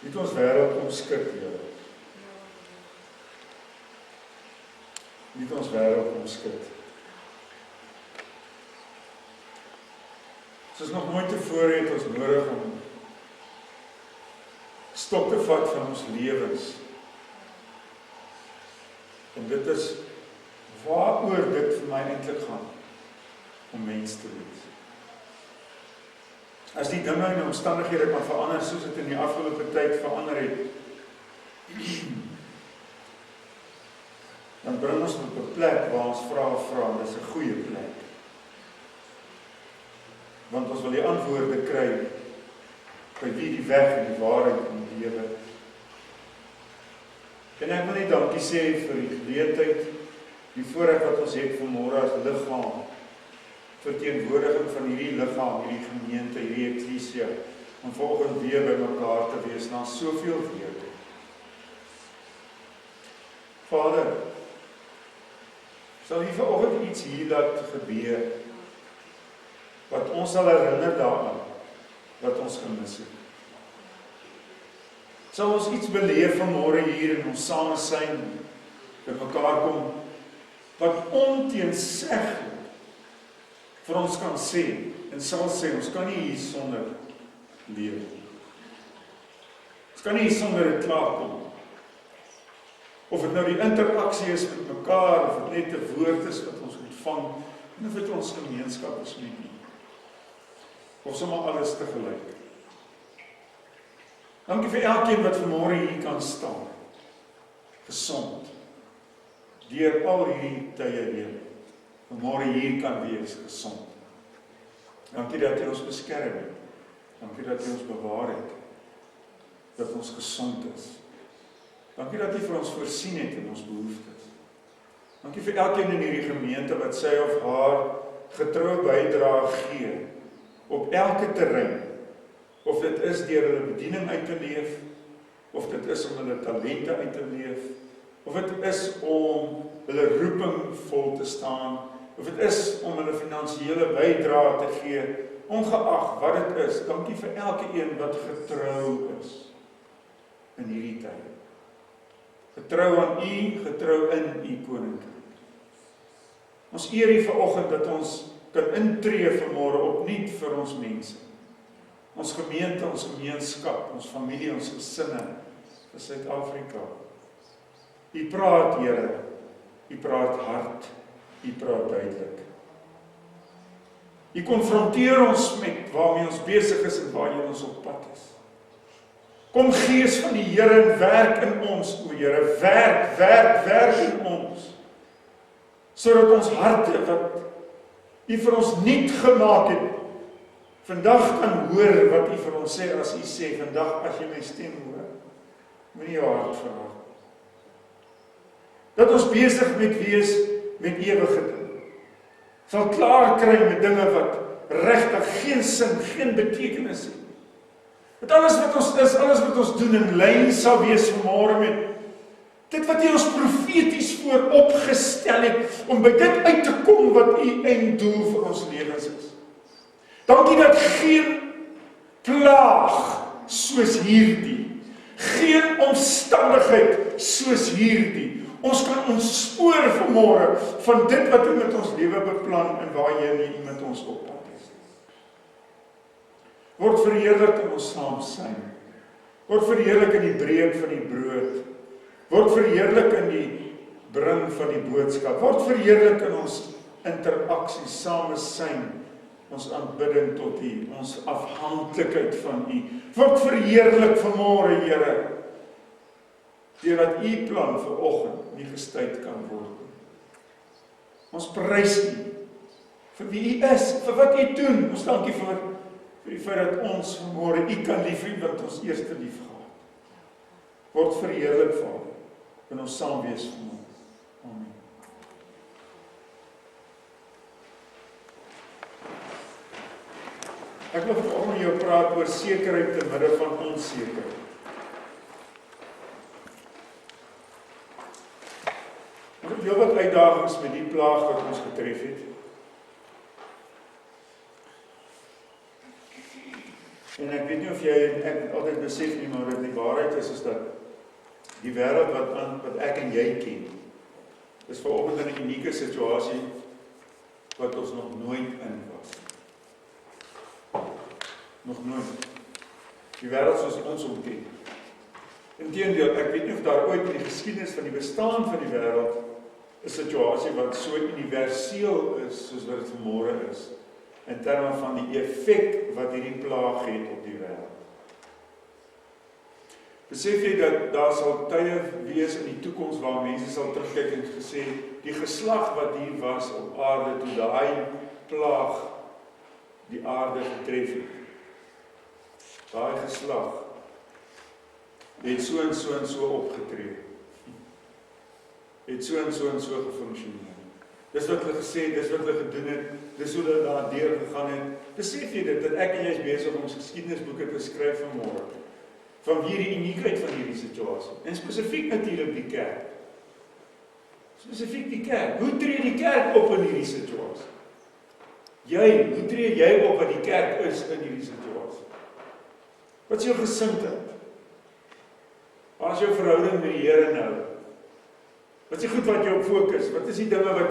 het ons wêreld omskit, Here. Het ons wêreld omskit. Soos nog nooit tevore het ons nodig om stok te vat van ons lewens. En dit is waaroor dit vir my eintlik gaan, om mens te wees. As die dinge en omstandighede kan verander, soos dit in die afgelope tyd verander het, dan bring ons op 'n plek waar ons vra, dis 'n goeie plek. Want ons wil die antwoorde kry, by wie die weg en die waarheid en die lewe. En ek wil net dankie sê vir die geleentheid, die voorreg wat ons het vanmôre as liggaam, verteenwoordiging van hierdie liggaam, hierdie gemeente, hierdie eklesia, om volgende weer by mekaar te wees na soveel weke. Vader, sal U vanoggend iets hier laat gebeur, wat ons sal herinner daaraan, wat ons gemis het. Sal ons iets beleef vanmôre hier in ons samesyn, by mekaar kom, wat onteenseglik vir ons kan sê, en sal sê, ons kan nie hier sonder lewe. Ons kan nie hier sonder dit klaarkom. Of het nou die interaksie is met mekaar, of het net 'n woord is wat ons ontvang, en of het ons gemeenskap is met U. Of sommer alles tegelyk. Dankie vir elkeen wat vanmôre hier kan staan. Gesond. Deur al hierdie tye heen. Vanmôre hier kan wees gesond. Dankie dat U ons beskerm het. Dankie dat U ons bewaar het. Dat ons gesond is. Dankie dat U vir ons voorsien het in ons behoeftes. Dankie vir elkeen in hierdie gemeente wat sy of haar getroue bydrae gee op elke terrein. Of dit is deur hulle bediening uit te leef, of dit is om hulle talente uit te leef, of dit is om hulle roeping vol te staan, of dit is om hulle finansiële bydrae te gee, ongeag wat dit is. Dankie vir elke een wat getrou is in hierdie tyd. Getrou aan U, getrou in U koninkryk. Ons eer U vanoggend dat ons kan intree vanmôre opnuut vir ons mense. Ons gemeente, ons gemeenskap, ons familie, ons gesinne vir Suid-Afrika. U praat, Here, U praat hard, U praat duidelik. U konfronteer ons met waarmee ons besig is en waarheen ons op pad is. Kom Gees van die Here en werk in ons, o Here, werk in ons, sodat ons harte wat U vir ons nuut gemaak het, vandag kan hoor wat U vir ons sê, as U sê, vandag as jy my stem hoor, moenie jou hart verhard. Dat ons besig met wees met ewige dinge, sal klaar kry met dinge wat regtig geen sin, geen betekenis het. Dat alles wat ons is, alles wat ons doen in lyn sal wees vanmôre met dit wat U ons profeties vooropgestel het, om by dit uit te kom wat U einddoel vir ons lewens is. Dankie dat geen plaag soos hierdie, geen omstandigheid soos hierdie, ons kan ontspoor vanmôre van dit wat U met ons lewe beplan en waarheen U met ons op pad is. Word verheerlik in ons saamsyn. Word verheerlik in die breek van die brood. Word verheerlik in die bring van die boodskap. Word verheerlik in ons interaksie, samesyn, ons aanbidding tot U, ons afhanklikheid van U. Word verheerlik vanmôre, Here, deurdat U plan vir oggend nie gestuit kan word. Ons prys U vir wie U is, vir wat U doen. Ons dankie vir die feit dat ons vanmôre U kan lief hê wat ons eerste lief gehad. Word verheerlik, Vader, in ons saam wees vanmôre. Amen. Ek wil vanoggend met jou praat oor sekerheid te midde van onsekerheid. Ons het heel wat uitdagings met die plaag wat ons getref het. En ek weet nie of jy, ek altyd besef nie, maar dat die waarheid belangrijk is dat die wêreld wat ek en jy ken, is vanoggend in 'n unieke situasie wat ons nog nooit in was. Nog nooit. Die wêreld soos ons hom ken. Inteendeel, ek weet nie of daar ooit in die geskiedenis van die bestaan van die wêreld 'n situasie wat so universeel is soos wat dit vanmôre is, in terme van die effek wat hierdie plaag het op die wêreld. Besef jy dat daar sal tye wees in die toekoms waar mense sal terugkyk en gesê, die geslag wat hier was op aarde toe daai plaag die aarde getref het. Daai geslag het so en so en so opgetree. Het so en so en so gefunksioneer. Dis wat hulle gesê, dis wat hulle gedoen het, dis hoe hulle daardeur gegaan het. Besef jy dit, dat ek en jy is besig om ons geskiedenisboeke te skryf vanmôre, van hierdie uniekheid van hierdie situasie, en spesifiek natuurlik die kerk. Spesifiek die kerk. Hoe tree die kerk op in hierdie situasie? Hoe tree jy op wat die kerk is in hierdie situasie? Wat is jou gesindheid? Waar is jou verhouding met die Here nou? Wat is die goed wat jou op fokus? Wat is die dinge wat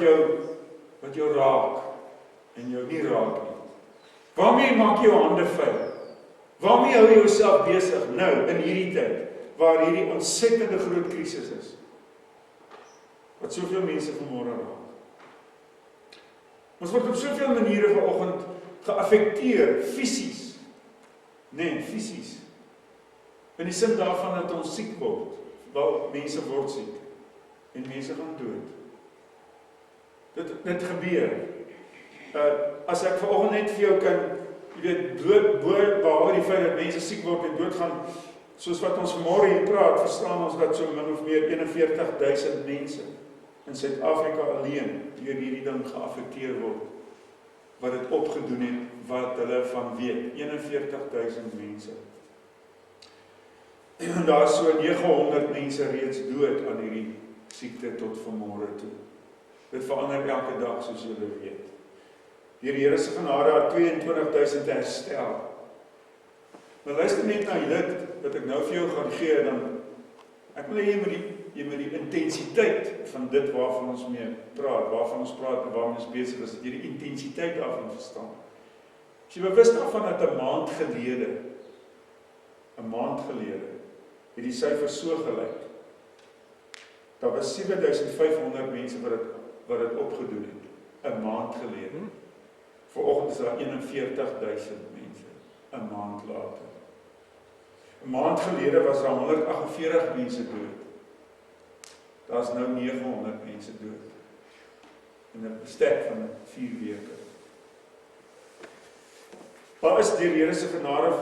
jou raak en jou nie raak nie? Waarmee maak jy jou hande vuil? Waarmee hou jy jouself besig nou in hierdie tyd waar hierdie ontsettende groot krisis is? Wat soveel mense vanmôre raak. Ons word op soveel maniere vanoggend geaffekteer, fisies. Nee, fisies. In die sin daarvan dat ons siek word. Wel, mense word siek. En mense gaan dood. Dit gebeur. As ek vanoggend net vir jou kan, jy weet, behalwe die feit dat mense siek word en doodgaan, soos wat ons vanmôre hier praat, verstaan ons dat so min of meer 41.000 mense in Suid-Afrika alleen deur hierdie ding geaffekteer word, wat dit opgedoen het, wat hulle van weet, 41.000 mense. En daar is so 900 mense reeds dood aan hierdie siekte tot vanmôre toe. Dit verander elke dag, soos julle weet. Deur die Here se genade het 22.000 herstel. Maar luister net na dit wat ek nou vir jou gaan gee, dan ek wil jy met die intensiteit van dit waarvan ons mee praat, waarvan ons praat en waarvan ons besig is, dat jy die intensiteit daarvan verstaan. As jy bewus daarvan dat 'n maand gelede, het die syfer so gelyk. Daar was 7.500 mense wat dit opgedoen het, 'n maand gelede. Vanoggend is daar 41.000 mense, 'n maand later. 'n Maand gelede was daar 148 mense dood. Daar is nou 900 mense dood. In 'n bestek van 4 weke. Daar is deur die Here se genade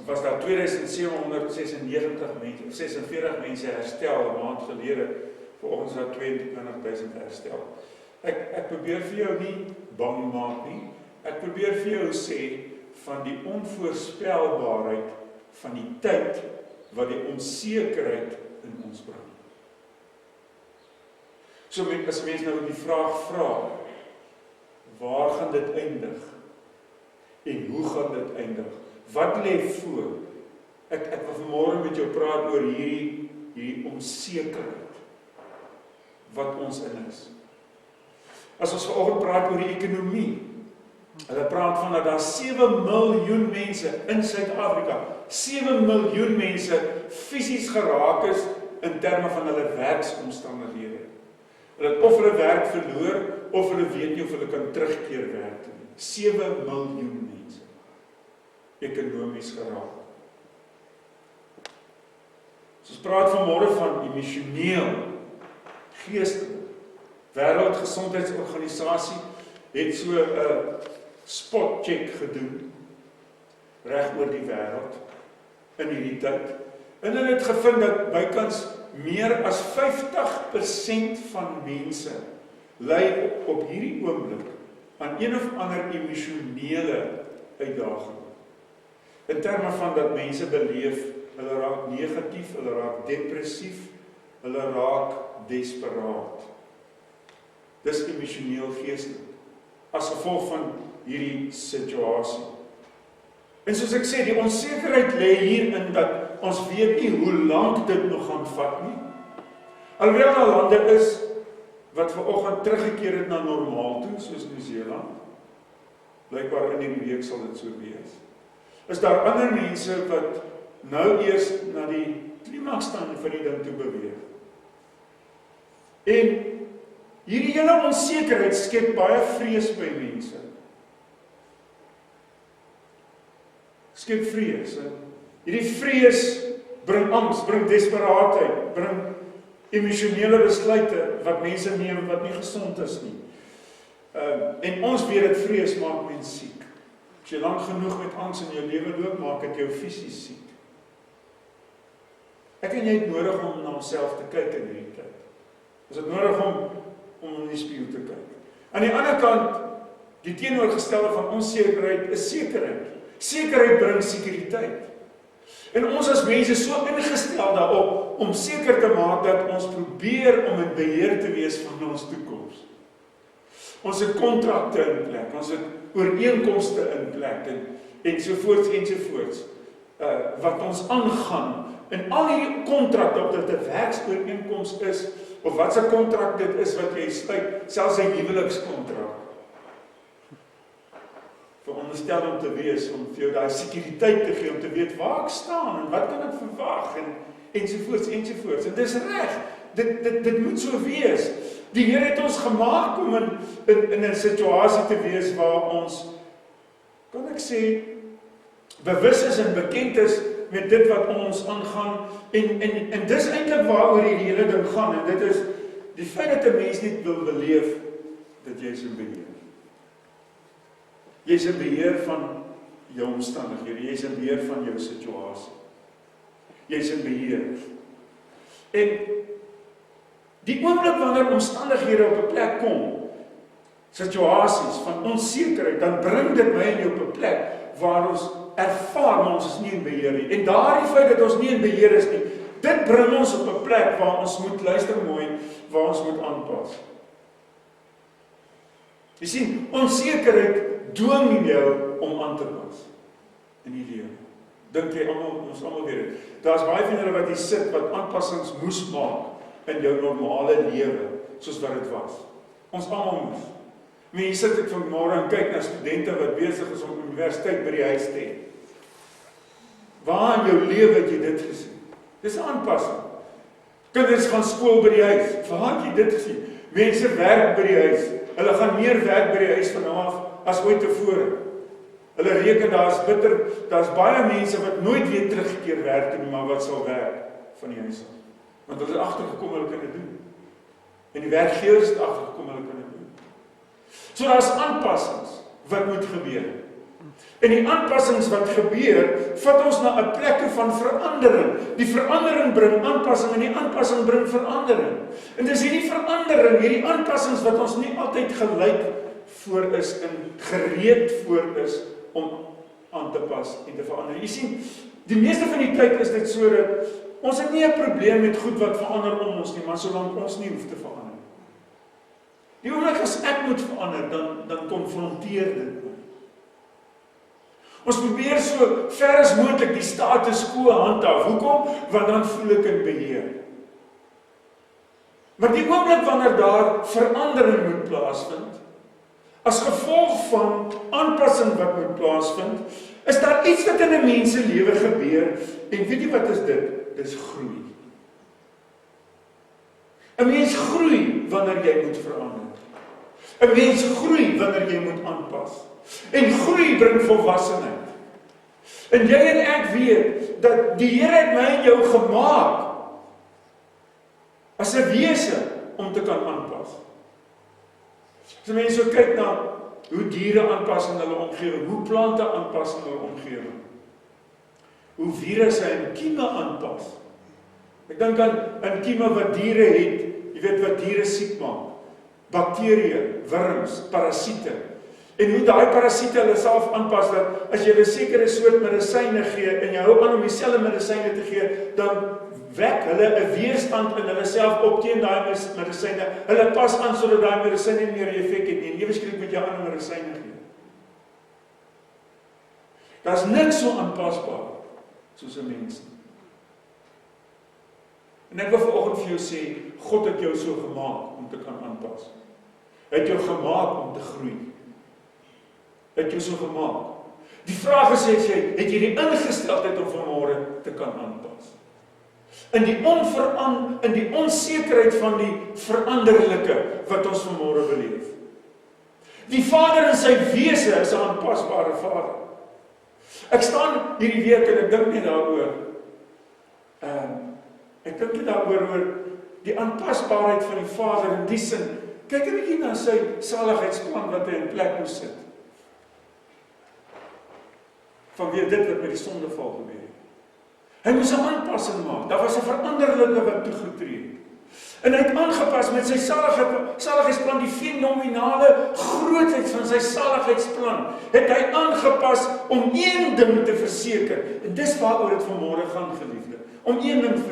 was daar 2796 mense, 46 mense herstel 'n maand gelede. Vanoggend is daar 22.000 herstel. Ek probeer vir jou nie bang maak nie. Ek probeer vir jou sê van die onvoorspelbaarheid van die tyd wat die onsekerheid in ons bring. So as mens nou die vraag vra, waar gaan dit eindig? En hoe gaan dit eindig? Wat lê voor? Ek wil vanmôre met jou praat oor hierdie onsekerheid wat ons in is. As ons vanoggend praat oor die ekonomie, hulle praat van dat daar 7 miljoen mense in Suid-Afrika, 7 miljoen mense fisies geraak is in terme van hulle werksomstandighede. Hulle het of hulle werk verloor, of hulle weet nie of hulle kan terugkeer werk toe nie. 7 miljoen mense ekonomies geraak. So ons praat vanmôre van emosioneel, geestelik. Wêreldgesondheidsorganisasie het so 'n spotcheck gedoen reg oor die wêreld in hierdie tyd. En hulle het gevind dat bykans meer as 50% van mense ly op hierdie oomblik aan een of ander emosionele uitdaging. In terme van dat mense beleef, hulle raak negatief, hulle raak depressief, hulle raak desperaat. Dis emosioneel geestelik, as gevolg van hierdie situasie. En soos ek sê, die onsekerheid lê hierin dat ons weet nie hoe lank dit nog gaan vat nie. Alhoewel daar lande is wat vanoggend teruggekeer het na normaal toe, soos Nieu-Seeland. Blykbaar in hierdie week sal dit so wees. Is daar ander mense wat nou eers na die klimaks staan van die ding toe beweeg. En hierdie hele onsekerheid skep baie vrees by mense. Skep vrees. Hierdie vrees bring angs, bring desperaatheid, bring emosionele besluite wat mense neem wat nie gesond is nie. En ons weet dat vrees maak mens siek. As jy lank genoeg met angs in jou lewe loop, maak dit jou fisies siek. Ek en jy het nodig om na homself te kyk in hierdie tyd. Is dit nodig om in die spieël te kyk. Aan die ander kant, die teenoorgestelde van onsekerheid is sekerheid. Sekerheid bring sekuriteit. En ons as mense so ingestel daarop om seker te maak dat ons probeer om in beheer te wees van ons toekoms. Ons het kontrakte in plek, ons het ooreenkomste in plek ensovoorts, wat ons aangaan. En al die kontrakte, of dit 'n werksooreenkoms is, of wat 'n kontrak dit is wat jy sluit, selfs 'n huwelikskontrak. Veronderstel om te wees, om vir jou daai sekuriteit te gee, om te weet waar ek staan, en wat kan ek verwag, ensovoorts. En dis reg, dit moet so wees. Die Here het ons gemaak om in 'n situasie te wees waar ons, kan ek sê, bewus is en bekend is met dit wat ons aangaan, en dis eintlik waaroor hierdie hele ding gaan, en dit is die feit dat 'n mens nie wil beleef dat jy is in beheer. Jy is in beheer van jou omstandighede, jy is in beheer van jou situasie. Jy is in beheer. En die oomblik wanneer omstandighede op 'n plek kom, situasies van onsekerheid, dan bring dit my en jou op 'n plek waar ons ervaar, maar ons is nie in beheer nie. En daardie feit dat ons nie in beheer is nie, dit bring ons op 'n plek waar ons moet, luister mooi, waar ons moet aanpas. Jy sien, onsekerheid dwing jou om aan te pas in die lewe. Dink jy ons almal weet dit. Daar's baie van julle wat hier sit wat aanpassings moes maak in jou normale lewe, soos wat dit was. Ons almal moes. Hier sit ek vanmôre en kyk na studente wat besig is om universiteit by die huis te hê. Waar in jou lewe het jy dit gesien? Dis 'n aanpassing. Kinders gaan skool by die huis. Waar het jy dit gesien? Mense werk by die huis. Hulle gaan meer werk by die huis van nou af as ooit tevore. Hulle reken daar's baie mense wat nooit weer teruggekeer werk toe nie, maar wat sal werk van die huis af. Want hulle het agtergekom hulle kan dit doen. En die werkgewers het agtergekom hulle kan dit doen. So daar's aanpassings wat moet gebeur. En die aanpassings wat gebeur, vat ons na 'n plek van verandering. Die verandering bring aanpassing en die aanpassing bring verandering. En dis hierdie verandering, hierdie aanpassings wat ons nie altyd gelyk voor is en gereed voor is om aan te pas en te verander. Jy sien, die meeste van die tyd is dit so dat ons het nie 'n probleem met goed wat verander om ons nie, maar solank ons nie hoef te verander. Die oomblik as ek moet verander, dan konfronteer dit my. Ons probeer so ver as moontlik die status quo handhaaf. Hoekom? Want dan voel ek in beheer. Maar die oomblik wanneer daar verandering moet plaasvind, as gevolg van aanpassing wat moet plaasvind, is daar iets wat in 'n mens se lewe gebeur, en weet jy wat is dit? Dis groei. 'n Mens groei wanneer jy moet verander. 'n Mens groei wanneer jy moet aanpas. En groei bring volwassenheid. En jy en ek weet dat die Here het my en jou gemaak as 'n wese om te kan aanpas. As mense so kyk na hoe diere aanpas in hulle omgewing, hoe plante aanpas in hulle omgewing, hoe virusse en kieme aanpas. Ek dink aan kieme wat diere het, jy weet wat diere siek maak. Bakterieë, wurms, parasiete. En hoe daai parasiete hulle self aanpas, dat as jy 'n sekere soort medisyne gee en jy hou aan om dieselfde medisyne te gee, dan wek hulle 'n weerstand in hulle self op teen daai medisyne. Hulle pas aan sodat daai medisyne nie meer effek het nie. En ewe skielik moet jy ander medisyne gee. Daar's niks so aanpasbaar soos 'n mens nie. En ek wil vanoggend vir jou sê, God het jou so gemaak om te kan aanpas. Hy het jou gemaak om te groei. Hy het jou so gemaak. Die vraag is, het jy die ingesteldheid om vanmôre te kan aanpas? In die onsekerheid van die veranderlike wat ons vanmôre beleef. Die Vader in sy wese is 'n aanpasbare Vader. Ek staan hierdie week en ek dink nie daaroor. Ek dink nie daaroor oor die aanpasbaarheid van die Vader in die sin. Kyk 'n bietjie na sy saligheidsplan wat hy in plek moes sit. Vanweer dit wat met die sondeval gebeur het. Hy moes 'n aanpassing maak. Daar was 'n veranderlike wat toegetree het. En hy het aangepas met sy saligheidsplan, die fenominale grootheid van sy saligheidsplan, het hy aangepas om een ding te verseker. En dis waaroor dit vanmôre gaan, geliefde. Om een ding te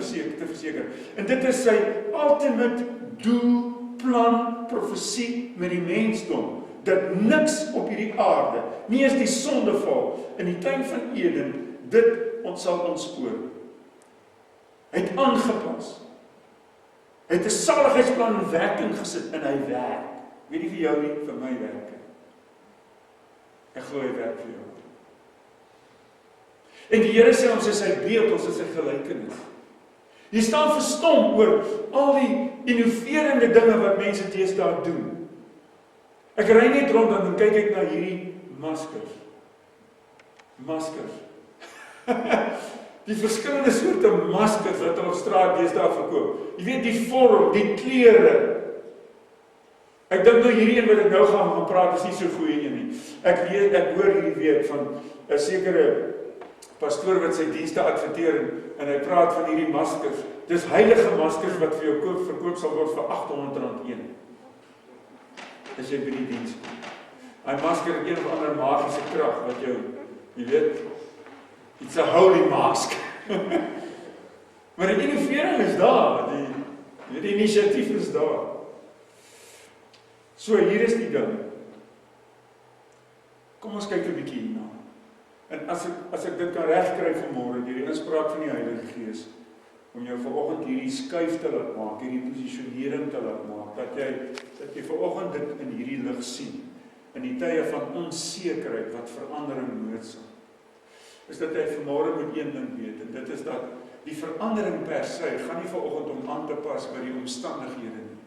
verseker. En dit is sy ultimate doel, plan, profesie met die mensdom. Dat niks op hierdie aarde, nie eens die sondeval in die tuin van Eden, dit ons sal ontspoor. Hy het aangepas. Hy het 'n saligheidsplan in werking gesit en hy werk. Weet nie vir jou nie, vir my werk. Ek glo hy werk vir jou. En die Here sê ons is sy beeld, ons is sy gelykenis. Jy staan verstom oor al die innoverende dinge wat mense deesdae doen. Ek ry net rond en dan kyk ek na hierdie maskers. Die verskillende soorte maskers wat hulle op straat deesdae verkoop. Jy weet die vorm, die kleure. Ek dink nou hierdie een wat ek nou gaan praat is nie so goeie een nie. Ek hoor hierdie week van 'n sekere pastoor wat sy dienste adverteer en hy praat van hierdie maskers. Dis heilige maskers wat vir jou verkoop sal word vir R800 een. As jy by die diens kom. Hy masker het een of ander magiese krag wat jou, jy weet, it's a holy mask. Maar die innovering is daar, die inisiatief is daar. So, hier is die ding. Kom ons kyk 'n bietjie hierna. En as ek dit kan regkry vanmôre, deur die inspraak van die Heilige Gees, om jou vanoggend hierdie skuif te laat maak, hierdie posisionering te laat maak, dat jy vanoggend dit in hierdie lig sien, in die tye van onsekerheid wat verandering noodsaak, is dat jy vanmôre moet een ding weet, en dit is dat die verandering per se gaan nie vanoggend om aan te pas by die omstandighede nie.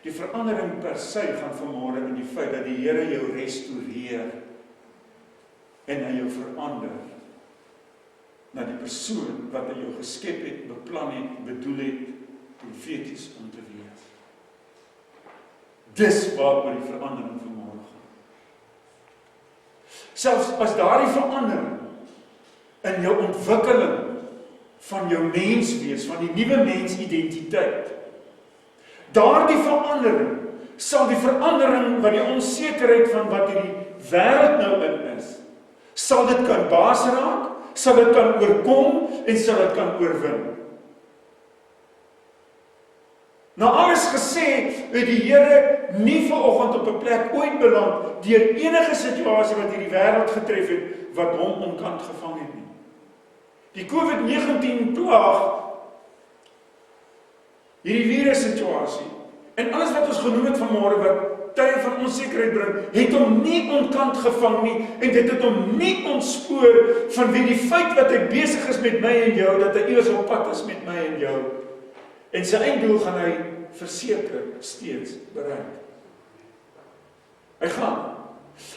Die verandering per se gaan vanmôre in die feit dat die Here jou restoreer en hy jou verander na die persoon wat hy jou geskep het, beplan het, bedoel het, profeties om te wees. Dis waaroor die verandering vanmôre gaan. Selfs as daardie verandering in jou ontwikkeling van jou menswees, van die nuwe mensidentiteit, daardie verandering sal die verandering wat die onsekerheid van wat hierdie wêreld nou in is, sal dit kan baas raak, sal dit kan oorkom en sal dit kan oorwin. Na alles gesê, het die Here nie vanoggend op 'n plek ooit beland deur enige situasie wat hierdie wêreld getref het, wat hom onkant gevang het nie. Die COVID-19 plaag, hierdie virussituasie, en alles wat ons genoem het vanmôre wat tye van onsekerheid bring, het hom nie onkant gevang nie, en dit het hom nie ontspoor van wie die feit wat hy besig is met my en jou, dat hy iewers op pad is met my en jou, en sy einddoel gaan hy verseker steeds bereik. Hy gaan.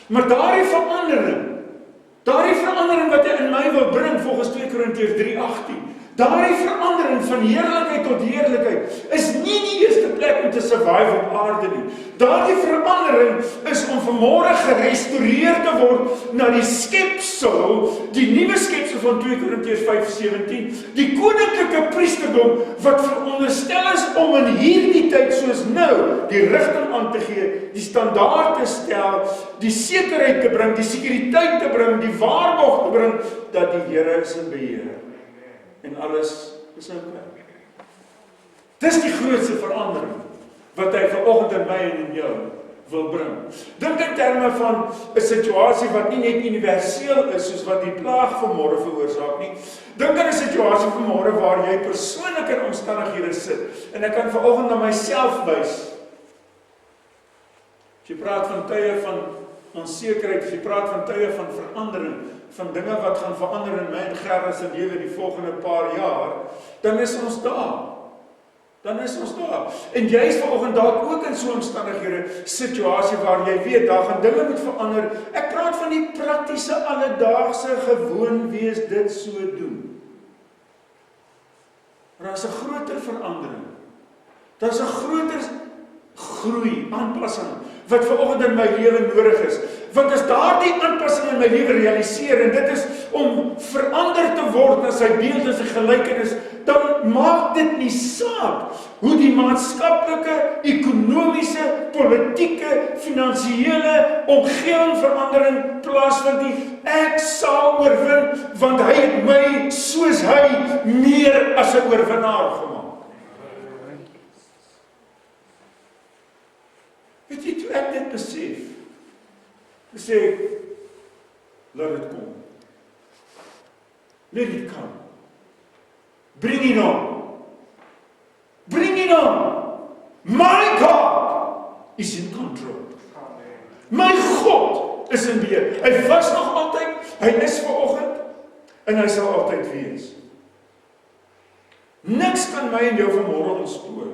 Maar daardie verandering wat hy in my wil bring, volgens 2 Korintiërs 3:18, daardie verandering van heerlikheid tot heerlikheid is nie die eerste plek om te survive op aarde nie. Daardie verandering is om vanmôre gerestoreer te word na die skepsel, die nuwe skepsel van 2 Korintiërs 5:17, die koninklike priesterdom wat veronderstel is om in hierdie tyd soos nou die rigting aan te gee, die standaard te stel, die sekerheid te bring, die sekuriteit te bring, die waarborg te bring dat die Here is in beheer. En alles is oukei. Dis die grootste verandering wat hy vanoggend in my en in jou wil bring. Dink in terme van 'n situasie wat nie net universeel is, soos wat die plaag vanmôre veroorsaak nie. Dink aan 'n situasie vanmôre waar jy persoonlik in omstandighede sit, en ek kan vanoggend na myself wys. As jy praat van tye van onsekerheid, as jy praat van tye van verandering, van dinge wat gaan verander in my en Gerda se lewe die volgende paar jaar, dan is ons daar. Dan is ons daar. En jy is vanoggend dalk ook in so 'n omstandighede, situasie waar jy weet, daar gaan dinge moet verander. Ek praat van die praktiese, alledaagse, gewoon wees, dit so doen. Maar daar is 'n groter verandering. Daar is 'n groter groei, aanpassing, wat vanoggend in my lewe nodig is. Want as daardie aanpassing in my lewe realiseer, en dit is om verander te word na sy beeld en sy gelykenis, dan maak dit nie saak hoe die maatskaplike, ekonomiese, politieke, finansiële omgewingsverandering plaasvind nie. Ek sal oorwin, want hy het my soos hy meer as 'n oorwinnaar gemaak. Weet jy, toe ek dit besef, sê, laat dit kom. Let it come. Bring it on. Bring it on. My God is in control. My God is in beheer. Hy was nog altyd, hy is vanoggend, en hy sal altyd wees. Niks kan my en jou vanmôre ontspoor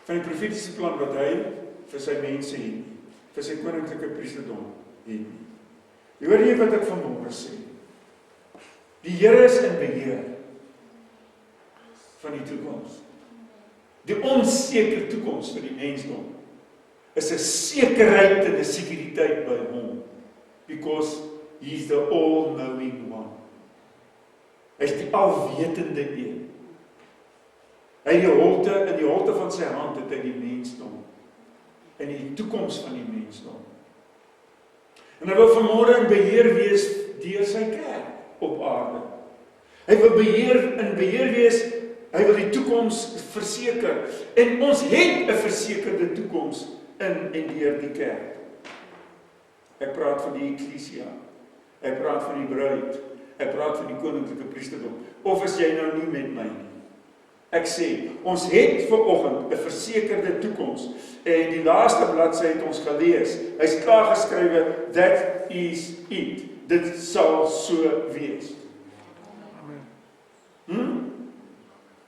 van die profetiese plan wat hy vir sy mense het, vir sy koninklike priesterdom het. Hoor jy wat ek vanmôre sê? Die Here is in beheer van die toekoms. Die onsekere toekoms vir die mensdom is 'n sekerheid en 'n sekuriteit by hom, because he is the all-knowing one. Hy is die alwetende een. Hy in die holte van sy hand het hy die mensdom en die toekoms van die mensdom. En hy wil vanmôre in beheer wees deur sy kerk op aarde. Hy wil in beheer wees, hy wil die toekoms verseker. En ons het 'n versekerde toekoms in en deur die kerk. Ek praat van die eklesia. Ek praat van die bruid. Ek praat van die koninklike priesterdom. Of is jy nou nie met my nie? Ek sê, ons het vanoggend 'n versekerde toekoms. En die laaste bladsy het ons gelees. Hy's klaar geskrywe, that is it. Dit sal so wees.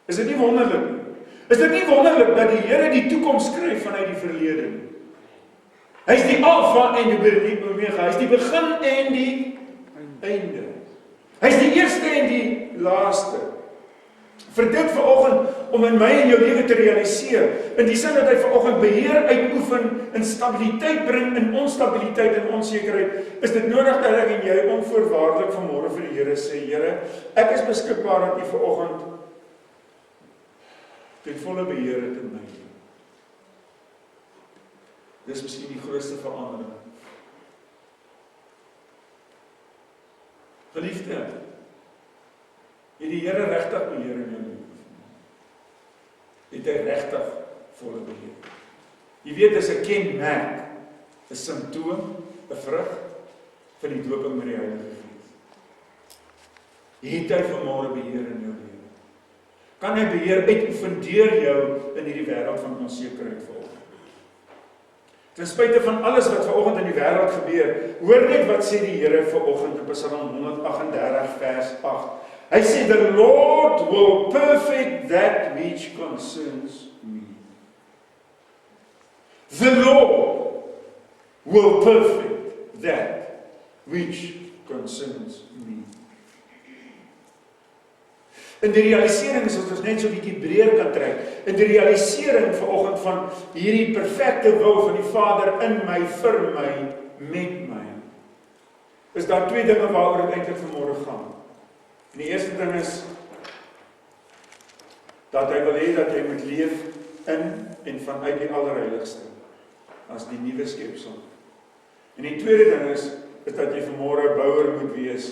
Is dit nie wonderlik nie? Is dit nie wonderlik dat die Here die toekoms skryf vanuit die verlede nie? Hy is die Alfa en die Omega. Hy is die begin en die einde. Hy is die eerste en die laaste. Vir dit vanoggend om in my en jou lewe te realiseer, in die sin dat hy vanoggend beheer uitoefen, in stabiliteit bring, in onstabiliteit en onsekerheid, is dit nodig dat ek en jy onvoorwaardelik vanmôre vir die Here sê, Here, ek is beskikbaar dat U vanoggend ten volle beheer het in my lewe. Dis miskien die grootste verandering. Geliefde, het die Here regtig beheer in jou lewe? Het hy regtig volle beheer? Jy weet, dis 'n kenmerk, 'n simptoom, 'n vrug van die dooping met die Heilige Gees. Het hy vanmôre beheer in jou lewe? Kan hy beheer uitoefen deur jou in hierdie wêreld van onsekerheid vanoggend? Ten spyte van alles wat vanoggend in die wêreld gebeur, hoor net wat sê die Here vanoggend in Psalm 138 vers 8. Hy sê, the Lord will perfect that which concerns me. The Lord will perfect that which concerns me. In die realisering is ons net so 'n bietjie breër kan trek. In die realisering vanoggend van hierdie perfekte wil van die Vader in my, vir my, met my, is daar twee dinge waaroor dit eintlik vanmôre gaan. En die eerste ding is dat hy wil hê dat jy moet leef in en vanuit die allerheiligste as die nuwe skepsel. En die tweede ding is dat jy vanmôre 'n bouer moet wees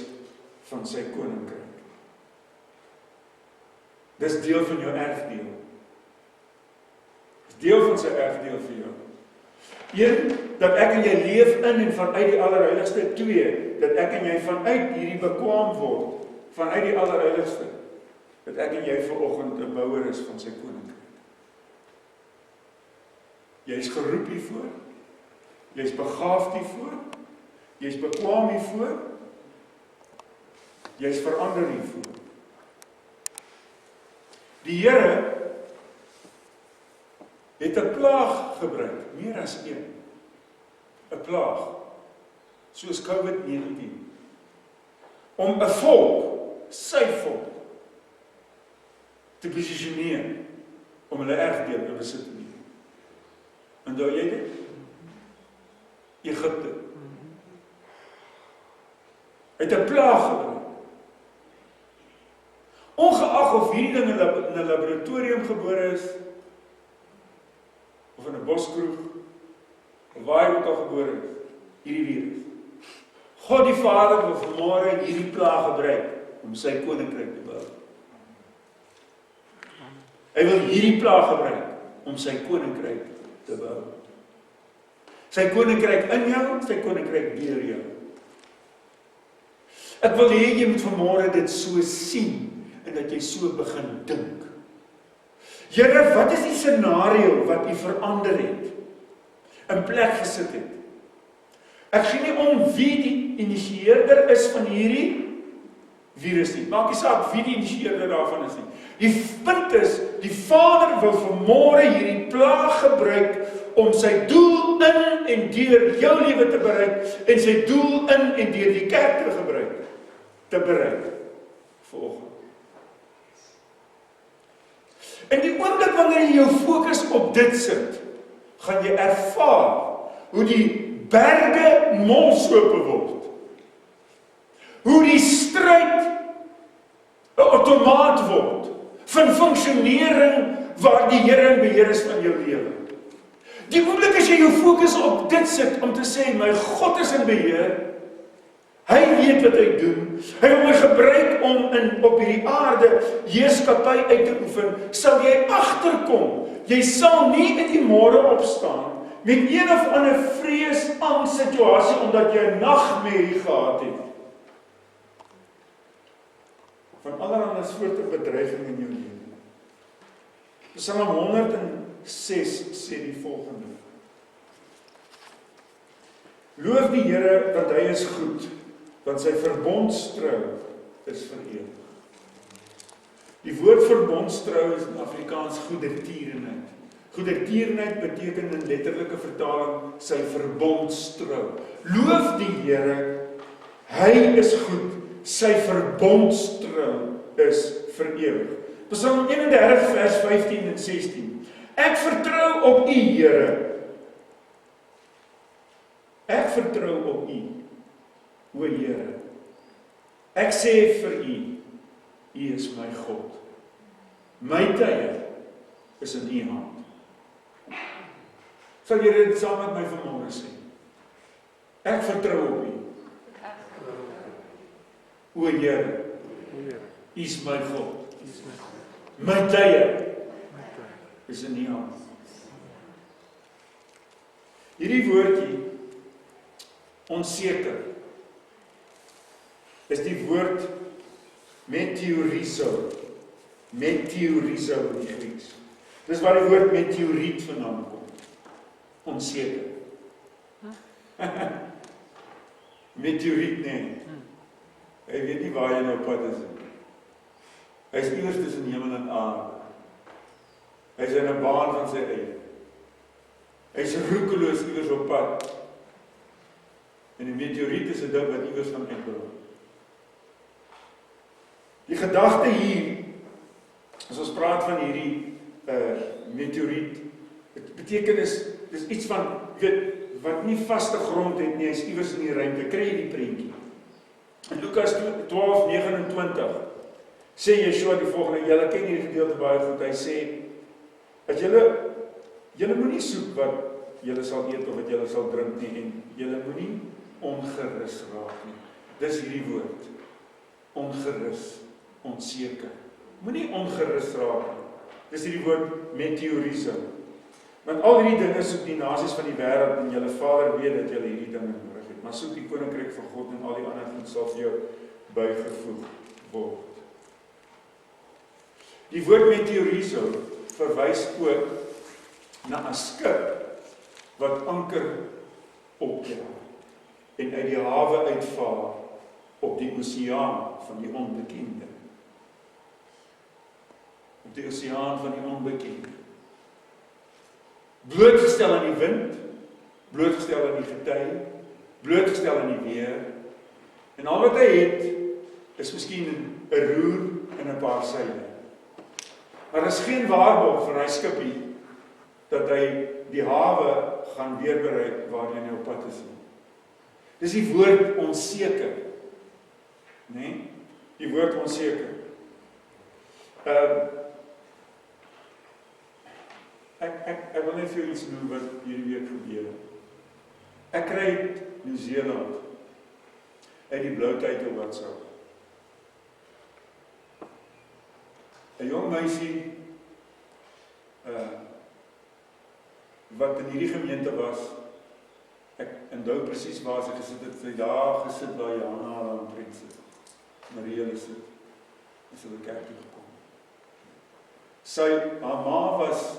van sy koninkryk. Dis deel van jou erfdeel. Dis deel van sy erfdeel vir jou. 1, dat ek en jy leef in en vanuit die Allerheiligste. 2, dat ek en jy vanuit hierdie bekwaam word, vanuit die Allerheiligste, dat ek en jy vanoggend 'n bouer is van sy koninkryk. Jy is geroep hiervoor, jy is begaafd hiervoor, jy is bekwaam hiervoor, jy is verander hiervoor. Die Here het 'n plaag gebruik, meer as een. 'n Plaag, soos COVID-19, om 'n volk, sy volk, te posisioneer, om hulle erfdeel in besit te neem. Onthou jy dit? Egipte. Het 'n plaag gebruik. Ongeag of hierdie ding in 'n laboratorium gebore is, of in 'n boskroeg, of waar hy ook al gebore is, hierdie virus. God die Vader wil vanmôre hierdie plaag gebruik om sy koninkryk te bou. Hy wil hierdie plaag gebruik om sy koninkryk te bou. Sy koninkryk in jou, sy koninkryk deur jou. Ek wil hê jy moet vanmôre dit so sien, en dat jy so begin dink. Here, wat is die scenario wat u verander het, in plek gesit het? Ek sien nie om wie die initieerder is van hierdie virus nie. Maak nie saak wie die initieerder daarvan is nie. Die punt is, die Vader wil vanmôre hierdie plaag gebruik om sy doel in en deur jou lewe te bereik, en sy doel in en deur die kerk te bereik, vanoggend. En die oomblik wanneer jy jou fokus op dit sit, gaan jy ervaar hoe die berge molsope word. Hoe die stryd 'n outomaat word van funksionering waar die Here in beheer is van jou lewe. Die oomblik as jy jou fokus op dit sit om te sê, my God is in beheer, hy weet wat hy doen, hy wil my gebruik om op hierdie aarde heerskappy uit te oefen, sal jy agterkom, jy sal nie in die môre opstaan met een of ander vrees, angs situasie, omdat jy 'n nagmerrie gehad het. Van allerlei soorte bedreiging in jou lewe. Psalm 106 sê die volgende: Loof die Here, want hy is goed, want sy verbondstrou is vir ewig. Die woord verbondstrou is in Afrikaans goedertierenheid. Goedertierenheid beteken in letterlike vertaling sy verbondstrou. Loof die Here, hy is goed, sy verbondstrou is vir ewig. Psalm 31 vers 15 en 16. Ek vertrou op U, Here. Ek vertrou op U, o Here. Ek sê vir U, U is my God. My tye is in U hand. Sal jy dit saam met my vanmôre sê? Ek vertrou op U. O Here, U is my God. My tye is in U hand. Hierdie woordjie, onseker, is die woord meteorizo. Meteorizo in die Grieks. Dis waar die woord meteoriet vandaan kom. Onseker. Meteoriet, nee. Hy weet nie waar jy nou pad is. Hy is iewers tussen hemel en aarde. Hy is in 'n baan van sy eie. Hy is roekeloos iewers op pad. En die meteoriet is 'n ding wat iewers gaan uitbrand. Die gedagte hier, as ons praat van hierdie meteoriet, dit beteken dis iets van, weet, wat nie vaste grond het nie, is iewers in die ruimte. Kry jy die prentjie? In Lukas 12:29 sê Yeshua die volgende, julle ken hierdie gedeelte baie goed, hy sê, dat julle moenie soek wat julle sal eet of wat julle sal drink nie, en julle moenie ongerus raak nie. Dis hierdie woord, ongerus, onseker. Moenie ongerus raak nie. Dis hierdie woord meteorizo. Want al hierdie dinge soek die nasies van die wêreld en julle Vader weet dat julle hierdie dinge nodig het. Maar soek die koninkryk van God en al die ander goed sal vir jou bygevoeg word. Die woord meteoriso verwys ook na 'n skip wat anker optel en uit die hawe uitvaar op die oseaan van die onbekende. Op die oseaan van die onbekende. Blootgestel aan die wind, blootgestel aan die gety, blootgestel aan die weer. En al wat hy het, is miskien 'n roer en 'n paar seile. Maar daar is geen waarborg vir hy skipie, dat hy die hawe gaan weer bereik waarheen hy op pad is. Dis die woord onseker. Nee? Die woord onseker. Ek wil net vir julle iets noem wat hierdie week gebeur. Ek kry uit Nieu-Seeland uit die blou tyd op WhatsApp. 'n Jong meisie wat in hierdie gemeente was. Ek onthou presies waar sy gesit het. Sy daar gesit waar Jana haar omtrent sit. Marie hulle sit. En sy het kerk toe gekom. Haar ma was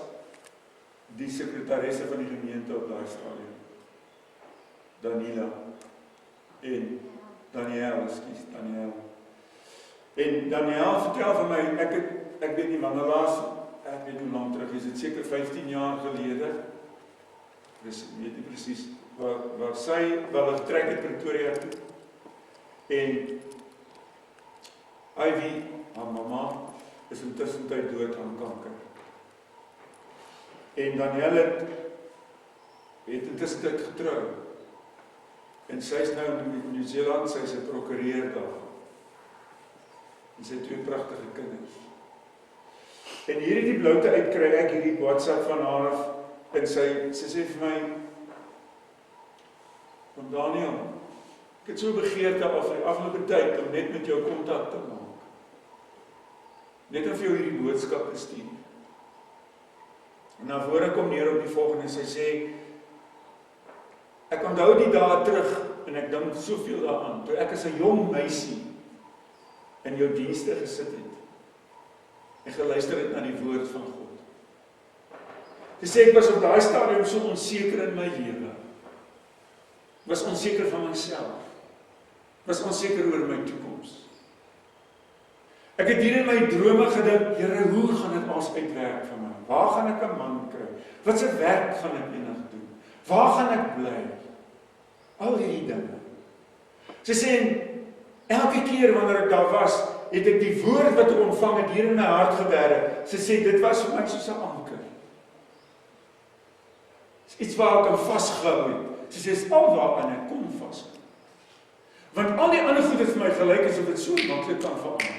die sekretaresse van die gemeente op daai stadium. Daniël. En Daniël. En Daniël vertel vir my, ek weet nie wanneer laas, ek weet hoe lang terug, is dit seker 15 jaar gelede. Dus ek weet nie presies waar sy wel getrek het Pretoria toe. En Ivy, haar mamma, is intussen tyd dood aan kanker. En Daniël het intussen tyd getrou. En sy is nou in Nieu-Seeland, sy is 'n prokureur daar. En sy het 2 pragtige kinders. En hierdie bloute uit kry ek hierdie WhatsApp van haar af. En sy sê vir my, "Van Daniël, ek het so begeerte af vir die afgelope tyd om net met jou kontak te maak. Net om vir jou hierdie boodskap te stuur." En na vore kom neer op die volgende, sy sê, "Ek onthou die dae terug en ek dink soveel daaraan, toe ek as 'n jong meisie in jou dienste gesit het en geluister het na die woord van God. Sy sê ek was op daai stadium so onseker in my lewe. Was onseker van myself. Was onseker oor my toekoms. Ek het hier in my drome gedink, Here, hoe gaan dit alles uitwerk vir my? Waar gaan ek 'n man kry? Wat se werk gaan ek eendag doen? Waar gaan ek bly? Al hierdie dinge. Sy sê, elke keer wanneer ek daar was, het ek die woord wat ek ontvang het hier in my hart gewerk. Sy sê, dit was vir my soos 'n anker. Iets waar ek kan vasgehou het. Sy sê, dis al waaraan ek kon vashou. Want al die ander goed het vir my gelyk asof dit so maklik kan verander.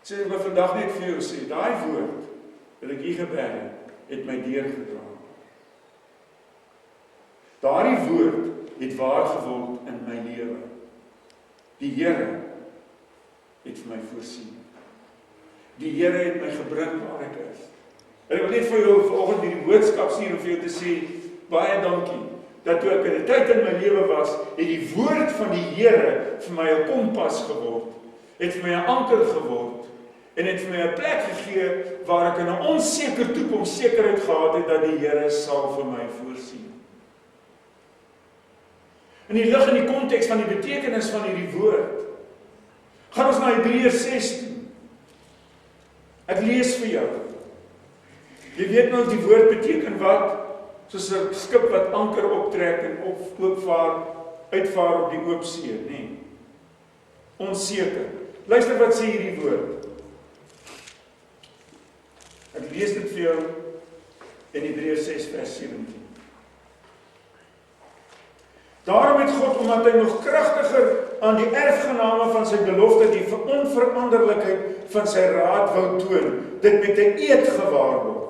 Sy sê, ek wil vandag net vir jou sê, daai woord wat ek hier gewerk het my deurgedra. Daardie woord het waar geword in my lewe. Die Here het vir my voorsien. Die Here het my gebring waar ek is. En ek wil net vir jou vanoggend hierdie boodskap stuur om vir jou te sê, baie dankie, dat toe ek in 'n tyd in my lewe was, het die woord van die Here vir my 'n kompas geword, het vir my 'n anker geword, en het vir my 'n plek gegee, waar ek in 'n onseker toekoms sekerheid gehad het, dat die Here sal vir my voorsien. In die lig en die konteks van die betekenis van hierdie woord, gaan ons na Hebreërs 6 toe. Ek lees vir jou. Jy weet nou die woord beteken wat? Soos 'n skip wat anker optrek en uitvaar op die oop see, nee. Onseker. Luister wat sê hierdie woord. Ek lees dit vir jou in Hebreërs 6 vers 17. Daarom het God, omdat hy nog kragtiger aan die erfgename van sy belofte, die onveranderlikheid van sy raad wou toon, dit met 'n eed gewaarborg.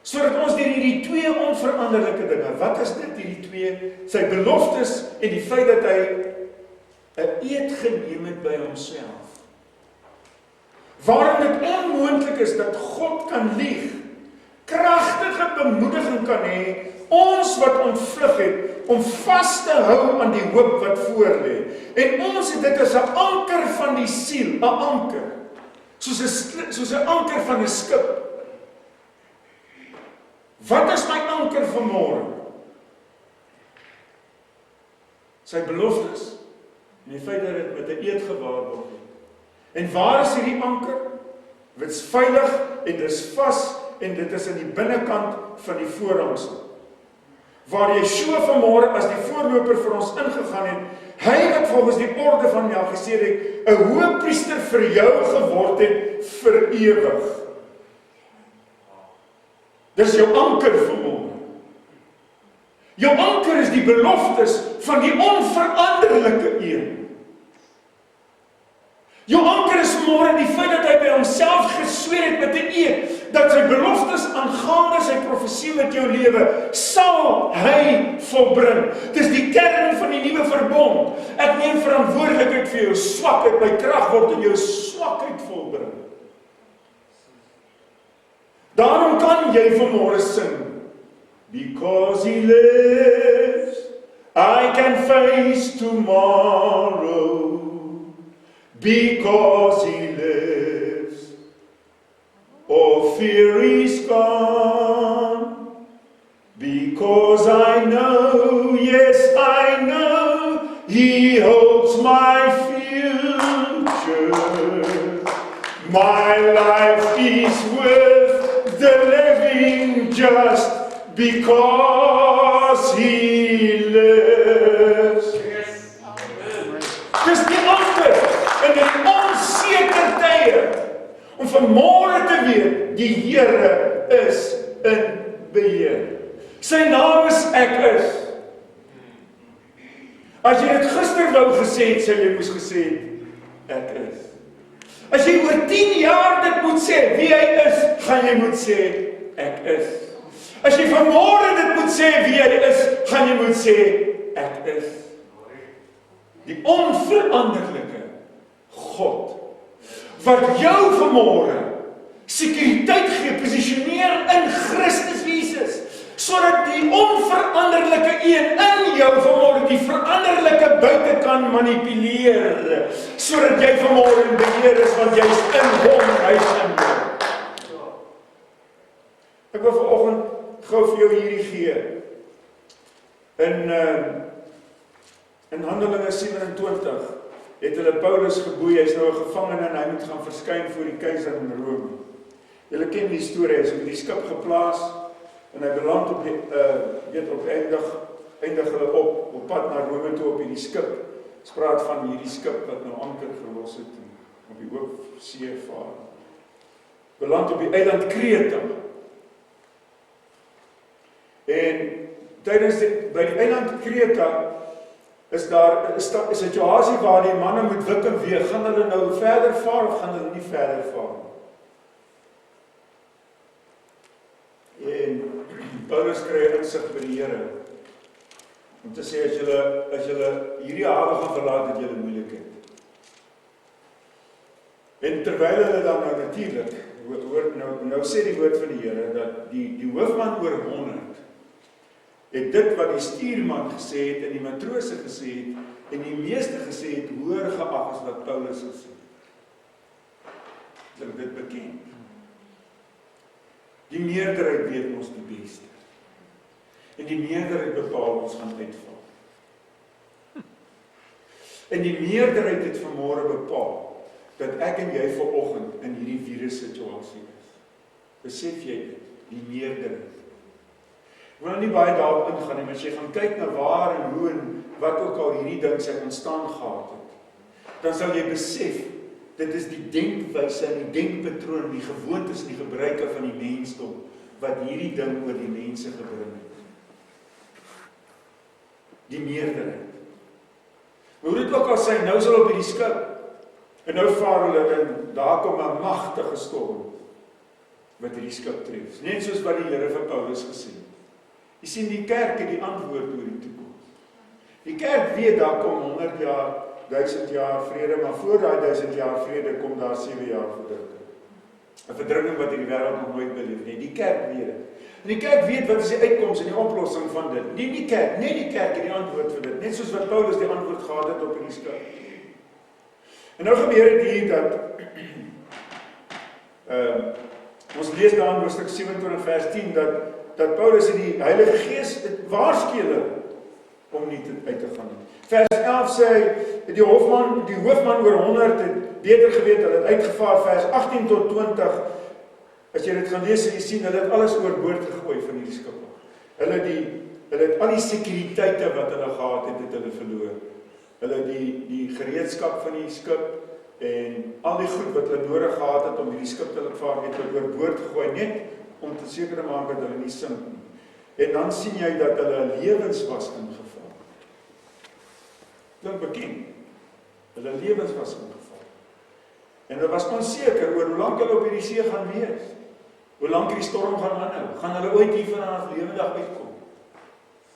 Sodat ons deur hierdie 2 onveranderlike dinge, wat is dit hierdie 2? Sy beloftes en die feit dat hy 'n eed geneem het by homself. Waarom dit onmoontlik is dat God kan lieg, kragtige bemoediging kan hê, ons wat ontvlug het, om vas te hou aan die hoop wat voor lê. En ons het dit as 'n anker van die siel, 'n anker, soos 'n anker van 'n skip. Wat is my anker vanmôre? Sy beloftes en die feit dat dit met 'n eed gewaarborg het. En waar is hierdie anker? Dit is veilig en dit is vas en dit is in die binnekant van die voorhangsel. Waar Yeshua vanmôre as die voorloper vir ons ingegaan het, hy wat volgens die orde van Melchisedek 'n hoëpriester vir jou geword het vir ewig. Dis jou anker vanmôre. Jou anker is die beloftes van die onveranderlike een. Jou anker is vanmôre die feit dat hy by homself gesweer het met 'n eed, dat sy beloftes aangaande sy profesie met jou lewe, sal hy volbring. Dis die kern van die nuwe verbond. Ek neem verantwoordelikheid vir jou swakheid, my krag word in jou swakheid volbring. Daarom kan jy vanmôre sing, because he lives, I can face tomorrow. Because he lives, all fear is gone. Because I know, yes I know, he holds my future. My life is worth the living just because he lives. Yes. Dis die antwoord in die onseker tye, om vanmôre te weet, die Here is in beheer. Sy naam is Ek is. As jy dit gister wou gesê het, sou jy moes gesê het, Ek is. As jy oor 10 jaar dit moet sê, wie hy is, gaan jy moet sê, Ek is. As jy vanmôre dit moet sê, wie hy is, gaan jy moet sê, Ek is. Die onveranderlike God, wat jou vanmôre sekuriteit gee, posisioneer in Christus Jesus, sodat die onveranderlike een in jou vanmôre die veranderlike buite kan manipuleer, sodat jy vanmôre in beheer is, want jy is in hom, hy is in jou. Ek wil vanoggend gou vir jou hierdie gee. In Handelinge 27 het hulle Paulus geboei, hy is nou 'n gevangene en hy moet gaan verskyn voor die keiser in Rome. Julle ken die storie, hy is op die skip geplaas en hy beland op die eindig hulle op pad na Rome toe op hierdie skip. Ons praat van hierdie skip wat nou anker gelos het op die oop see vaar. Beland op die eiland Kreta. En by die eiland Kreta is daar 'n situasie waar die manne moet wik en weeg. Gaan hulle nou verder vaar of gaan hulle nie verder vaar? En Paulus kry insig by die Here om te sê, as julle hierdie hawe gaan verlaat, het julle moeilikheid. En terwyl hulle dan nou natuurlik, nou sê die woord van die Here, dat die hoofman oor 100, het dit wat die stuurman gesê het en die matrose gesê het en die meeste gesê het, hoër geag as wat Paulus gesê het. Is dit bekend? Die meerderheid weet ons die beste. En die meerderheid bepaal ons gaan uitval. En die meerderheid het vanmôre bepaal dat ek en jy vanoggend in hierdie virus situasie is. Besef jy dit? Die meerderheid. Ek wil nie baie daarop ingaan nie, maar as jy gaan kyk na waar en hoe en wat ook al hierdie ding sy ontstaan gehad het, dan sal jy besef, dit is die denkwyse en die denkpatroon, die gewoontes en die gebruike van die mensdom, wat hierdie ding oor die mense gebring het. Die meerderheid. Hoe dit ook al sy, nou sal op hierdie skip, en nou vaar hulle in, daar kom 'n magtige storm, wat hierdie skip tref. Net soos wat die Here vir Paulus gesê het. Jy sien, die kerk het die antwoord oor die toekoms. Die kerk weet, daar kom 100 jaar, 1000 jaar vrede, maar voor daai 1000 jaar vrede kom daar 7 jaar verdrukking. 'n verdrukking wat hierdie wêreld nog nooit beleef nie. Die kerk weet dit. En die kerk weet wat is die uitkoms en die oplossing van dit. Nie die kerk het die antwoord vir dit. Net soos wat Paulus die antwoord gehad het op hierdie skrif. En nou gebeur dit hier dat ons lees daar in hoofstuk 27 vers 10 dat Paulus in die Heilige Gees waarsku hulle om nie uit te gaan nie. Vers 11 sê hy, die hoofman oor 100 het beter geweet, hulle het uitgevaar. Vers 18 tot 20, as jy dit gaan lees, jy sien, hulle het alles oorboord gegooi van hierdie skip. Hulle het al die sekuriteite wat hulle gehad het hulle verloor. Hulle die gereedskap van die skip en al die goed wat hulle nodig gehad het om hierdie skip te vaar, het hulle oorboord gegooi, net om te seker te maak dat hulle nie sink nie. En dan sien jy dat hulle lewens was ingeval. Klink bekend. Hulle lewens was ingeval. En hulle was onseker oor hoe lank hulle op hierdie see gaan wees. Hoe lank hierdie storm gaan aanhou. Gaan hulle ooit hier vanaf lewendig uitkom?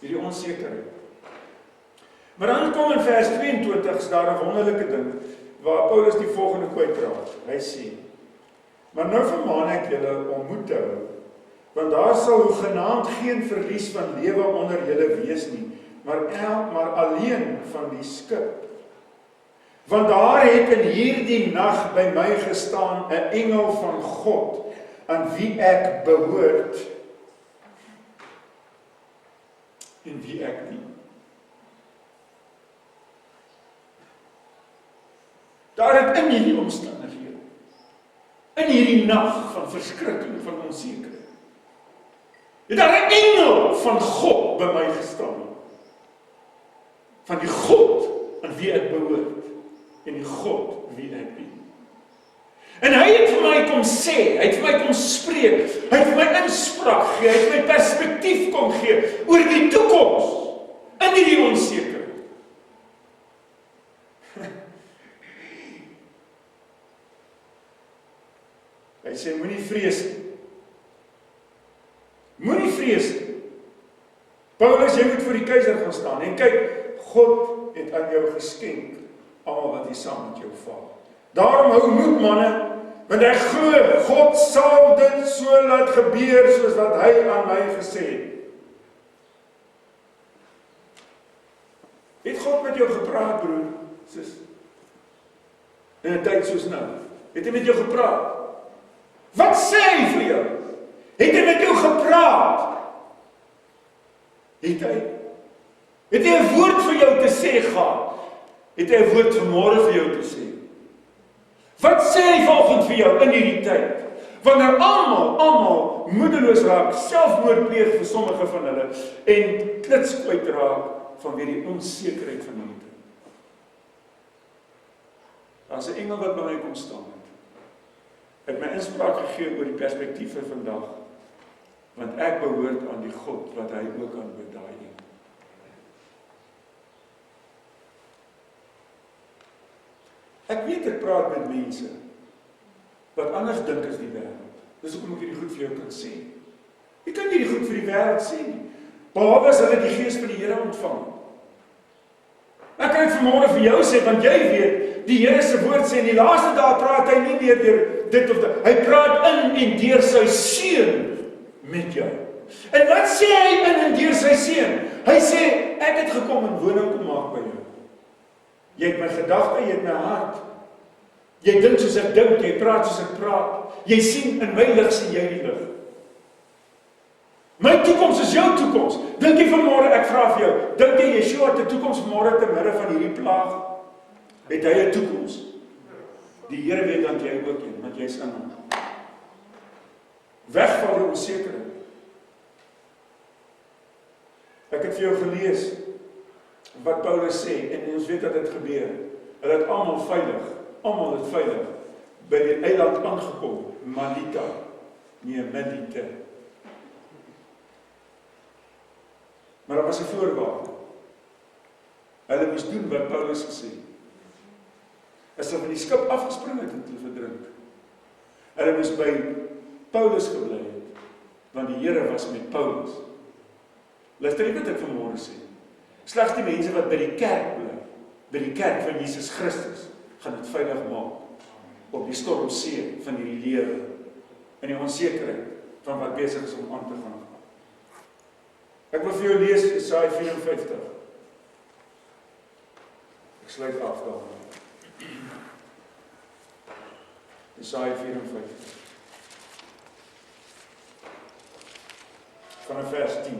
Hierdie onsekerheid. Maar dan kom in vers 22 is daar 'n wonderlike ding waar Paulus die volgende kwytraak. Hy sê: "Maar nou vermaan ek julle om moed te hou, want daar sal hoegenaamd geen verlies van lewe onder julle wees nie, maar alleen van die skip. Want daar het in hierdie nag by my gestaan 'n engel van God, aan wie ek behoort en wie ek dien." Daar het in hierdie omstandighede, in hierdie nag van verskrikking, van onsekerheid, het daar 'n engel van God by my gestaan. Van die God aan wie ek behoort en die God wie ek dien. En hy het vir my kom sê, hy het vir my kom spreek, hy het vir my inspraak gegee, hy het vir my perspektief kom gee oor die toekoms in hierdie onsekerheid. Hy sê, moenie vrees nie. Moenie vrees nie. Paulus, jy moet voor die keiser gaan staan en kyk, God het aan jou geskenk almal wat hier saam met jou vaar. Daarom hou moed, manne, want ek glo God sal dit so laat gebeur soos wat hy aan my gesê het. Het God met jou gepraat, broer, sis? In 'n tyd soos nou. Het hy met jou gepraat? Wat sê hy vir jou? Het hy met jou gepraat? Het hy 'n woord vir jou te sê gehad? Het hy 'n woord vanmôre vir jou te sê? Wat sê hy vanoggend vir jou in hierdie tyd? Wanneer almal moedeloos raak, selfmoord pleeg vir sommige van hulle en klits kwytraak vanweë die onsekerheid van hulle. Daar's 'n engel wat by my kom staan het my inspraak gegee oor die perspektief vir vandag, want ek behoort aan die God wat hy ook aanbid, daai engel. Ek weet ek praat met mense wat anders dink as die wêreld. Dis hoekom ek hierdie goed vir jou kan sê. Jy kan nie die goed vir die wêreld sê nie, behalwe as hulle die gees van die Here ontvang. Ek kan dit vanmôre vir jou sê, want jy weet, die Here se woord sê in die laaste dae praat hy nie meer deur dit of dat. Hy praat in en deur sy seun met jou. En wat sê hy in en deur sy seun? Hy sê, ek het gekom en woning kom maak by jou. Jy het my gedagte, jy het my hart. Jy dink soos ek dink, jy praat soos ek praat. Jy sien in my lig sien jy die lig. My toekoms is jou toekoms. Dink jy vanmôre, ek vra vir jou, dink jy Yeshua het 'n toekoms môre te midde van hierdie plaag? Het hy 'n toekoms? Die Here weet dat jy ook een, want jy's in hom. Weg van die onsekerheid. Ek het vir jou gelees wat Paulus sê, en ons weet dat dit gebeur. Hulle het almal veilig by die eiland aangekom, Malita, nie Melite. Maar daar was 'n voorwaarde. Hulle moes doen wat Paulus gesê het. As hulle van die skip afgespring het en hulle verdrink. Hulle moes by Paulus gebly het, want die Here was met Paulus. Luister net wat ek vanmôre sê. Slegs die mense wat by die kerk bly, by die kerk van Jesus Christus, gaan dit veilig maak op die stormsee van hierdie lewe in die onsekerheid van wat besig is om aan te gaan. Ek wil vir jou lees Jesaja 54. Ek sluit af daarmee. Jesaja 54. Vanaf vers 10.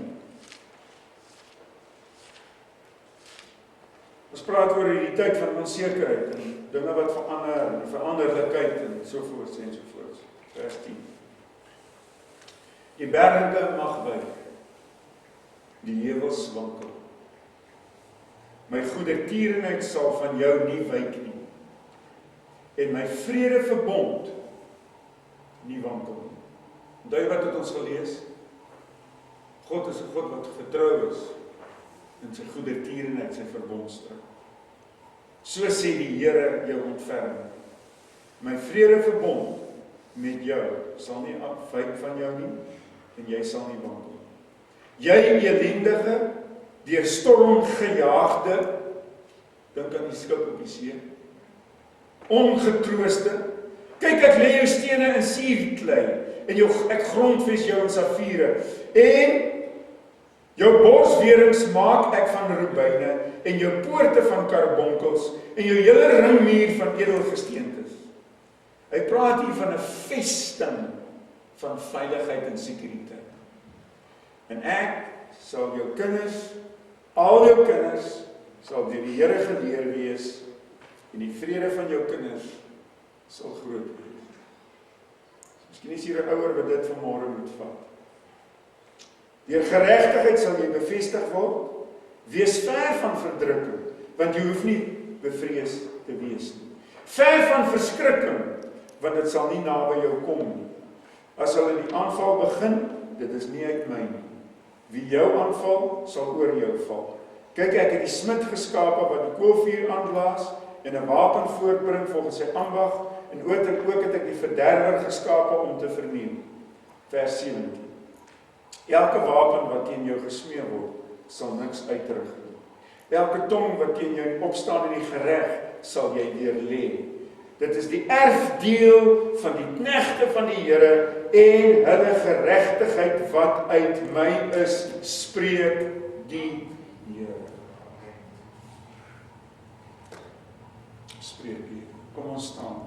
Ons praat oor die tyd van onsekerheid en dinge wat verander en die veranderlikheid en sovoorts en sovoorts. Vers 10. Die berge mag wyk, die heuwels wankel. My goedertierenheid sal van jou nie wyk nie, en my vredeverbond nie wankel nie. Onthou wat het ons gelees? God is 'n God wat getrou is in sy goedertierenheid, sy verbondstrou. So sê die Here jou ontferming. My vredeverbond met jou sal nie afwyk van jou nie, en jy sal nie wankel nie. Jy elendige, deur storm gejaagde, dink aan die skip op die see, ongetrooste, kyk ek lê jou stene in suurklei, en ek grondves jou in safiere, en jou borswerings maak ek van rubyne, en jou poorte van karbonkels, en jou hele ringmuur van edelgesteentes. Hy praat hier van 'n vesting van veiligheid en sekuriteit. En ek sal jou kinders, al jou kinders, sal deur die Here geleer wees, en die vrede van jou kinders sal groot wees. Miskien is hier 'n ouer wat dit vanmôre moet vat. Deur geregtigheid sal jy bevestig word. Wees ver van verdrukking, want jy hoef nie bevrees te wees nie. Ver van verskrikking, want dit sal nie naby jou kom nie. As hulle die aanval begin, dit is nie uit my nie. Wie jou aanval, sal oor jou val. Kyk, ek het die smid geskape wat die koolvuur aanblaas en 'n wapen voortbring volgens sy ambag, en ook het ek die verderwer geskape om te verniel. Vers 17. Elke wapen wat teen jou gesmee word, sal niks uitrig nie. Elke tong wat teen jou opstaan in die gereg, sal jy deurlê. Dit is die erfdeel van die knegte van die Here, en hulle geregtigheid wat uit my is, spreek die Here. Spreek die Here. Kom ons staan.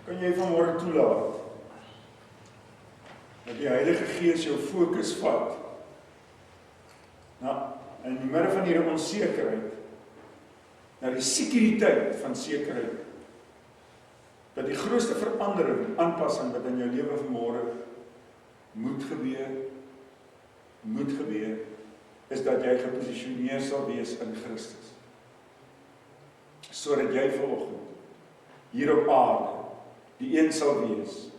Kan jy vanmôre toelaat dat die Heilige Gees jou fokus vat in die midde van hierdie onsekerheid na die sekuriteit van sekerheid, dat die grootste verandering, aanpassing wat in jou lewe vanmôre moet gebeur, is dat jy geposisioneer sal wees in Christus, sodat jy vanoggend hier op aarde die een sal wees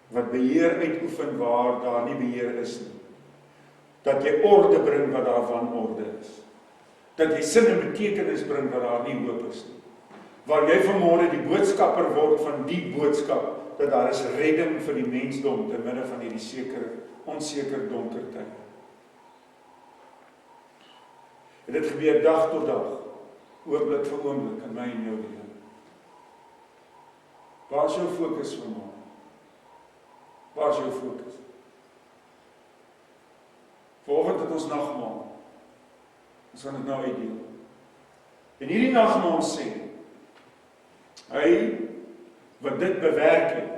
wat beheer uitoefen waar daar nie beheer is nie. Dat jy orde bring wat daar wanorde is. Dat jy sin en betekenis bring wat daar nie hoop is nie. Waar jy vanmôre die boodskapper word van die boodskap dat daar is redding vir die mensdom te midde van hierdie onseker donker tyd. En dit gebeur dag tot dag, oomblik vir oomblik in my en jou lewe. Waar is jou fokus vanmôre? Waar is jou fokus? Vanoggend het ons nagmaal. Ons gaan dit nou uitdeel. En hierdie nagmaal sê, hy wat dit bewerk het,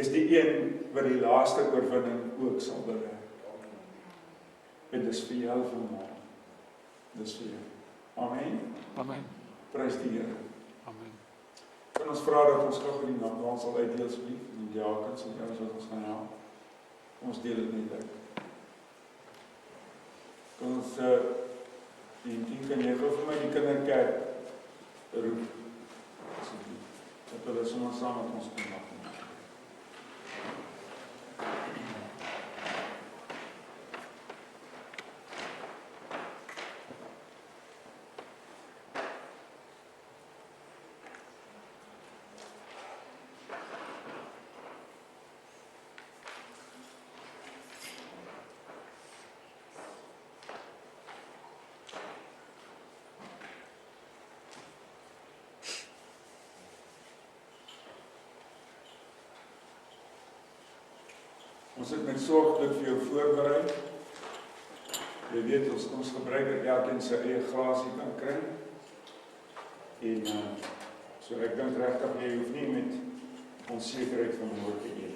is die een wat die laaste oorwinning ook sal bewerk. En dis vir jou vanmôre. Dis vir jou. Amen. Amen. Prys die Here. Amen. Kan ons vra dat ons gou die nagmaal sal uitdeel asseblief, en die diakens en ouens wat ons gaan help. Ons deel dit net uit. Kan ons die kan jy gou vir my die kinderkerk roep, asseblief, dat hulle sommer saam met ons kan maak. Ons het met sorg dit vir jou voorberei. Jy weet, ons gebruiker elkeen sy eie glasie kan kry. En so ek dink regtig jy hoef nie met onsekerheid van woord te eet.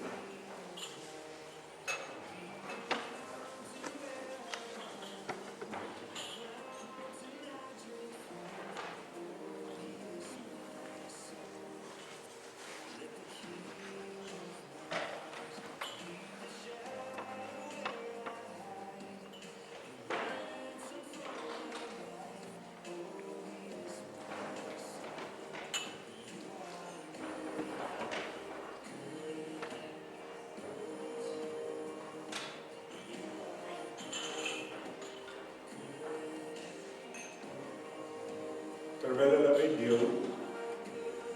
Terwyl hulle uitdeel,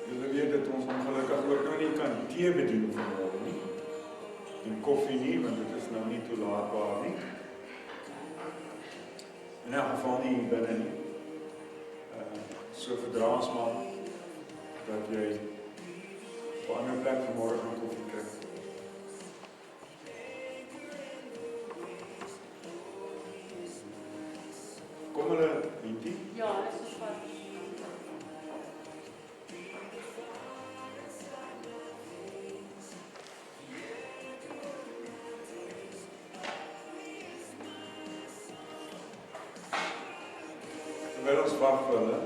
julle weet dat ons ongelukkig ook nou nie kan tee bedien vanmôre nie. En koffie nie, want dit is nou nie toelaatbaar nie. In elk geval nie hier binne nie. So verdra ons maar dat jy op 'n ander plek vanmôre gaan koffie kry. Kom hulle, Wintie? Ja, dit is wat. Terwyl ons wag vir hulle.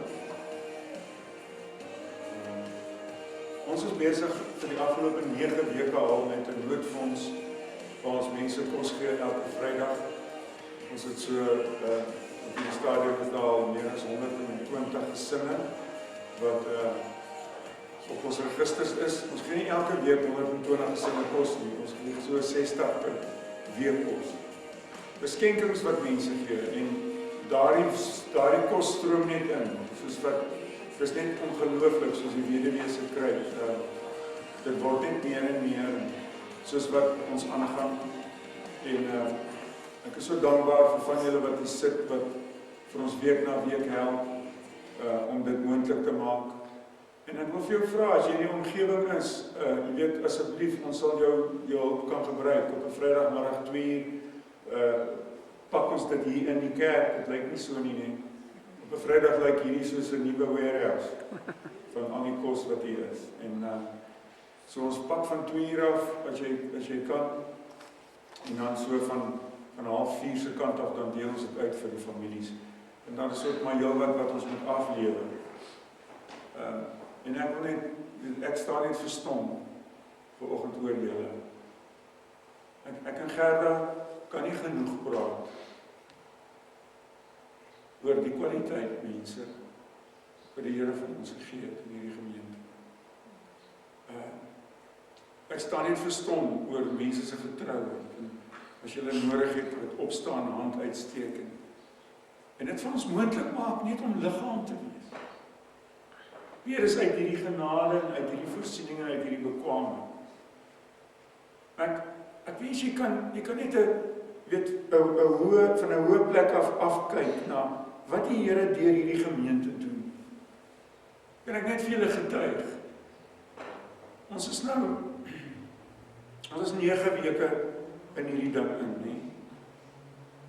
Ons is besig vir die afgelope 9 weke al met 'n noodfonds waar ons mense kos gee elke Vrydag. Ons het so op die stadium is daar al meer as 120 gesinne wat op ons registers is. Ons gee nie elke week 120 gesinne kos nie. Ons gee so 60 per week kos. Beskenkings wat mense gee en daardie kos stroom net in. Soos wat dis net ongelooflik soos die weduwee se kry. Dit word net meer en meer soos wat ons aangaan. En ek is so dankbaar vir van julle wat hier sit, wat vir ons week na week help om dit moontlik te maak. En ek wil vir jou vra, as jy in die omgewing is, jy weet, asseblief, ons sal jou hulp kan gebruik. Op 'n Vrydagmiddag 2 uur, pak ons dit hier in die kerk. Dit lyk nie so nie. Op 'n Vrydag lyk hierdie soos 'n nuwe warehouse van al die kos wat hier is. En so ons pak van 2 uur af, as jy kan, en dan so van 3:30 se kant af, dan deel ons dit uit vir die families. En dan is ook maar heelwat wat ons moet aflewer. En ek staan net verstom vanoggend oor julle. Ek en Gerda kan nie genoeg praat oor die kwaliteit mense wat die Here van ons gegee het in hierdie gemeente. Ek staan net verstom oor mense se getrouheid. As jy nodig het, wat opstaan, hand uitsteek. En dit van ons moontlik maak net om liggaam te wees. Weer is uit hierdie genade en uit hierdie voorsieninge, uit hierdie bekwame. Ek weet jy kan net van 'n hoë plek af afkyk na wat die Here deur hierdie gemeente doen. Kan ek net vir julle getuig? Ons is 9 weke in hierdie ding in, nie?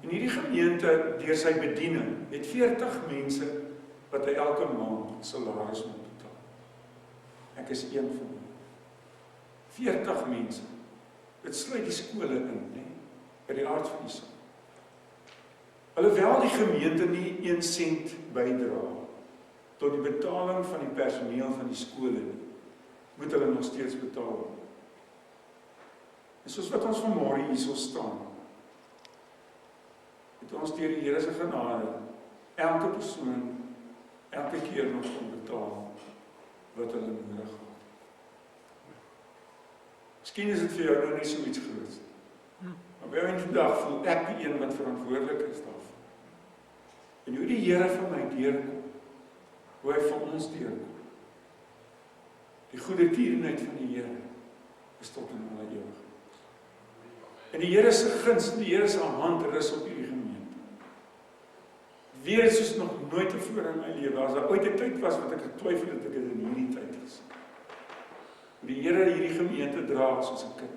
En hierdie gemeente, deur sy bediening, het 40 mense wat hy elke maand salaris moet betaal. Ek is een van hulle. 40 mense. Dit sluit die skole in, nie? By die aard van die saak. Alhoewel die gemeente nie 1 sent bydra tot die betaling van die personeel van die skole nie, moet hulle nog steeds betaal word. En soos wat ons vanmôre hierso staan, het ons deur die Here se genade elke persoon elke keer nog kon betaal wat hulle nodig het. Miskien is dit vir jou nou nie so iets groots. Maar by einde van die dag voel ek die een wat verantwoordelik is daarvoor. En hoe die Here vir my deurkom, hoe hy vir ons deurkom. Die goeie tierenheid van die Here is tot in alle ewigheid. En die Here se guns, die Here se hand rus op hierdie gemeente. Weer soos nog nooit tevore in my lewe. As daar ooit 'n tyd was wat ek getwyfel het, ek het in hierdie tyd gesien. Die Here hierdie gemeente dra soos 'n kind.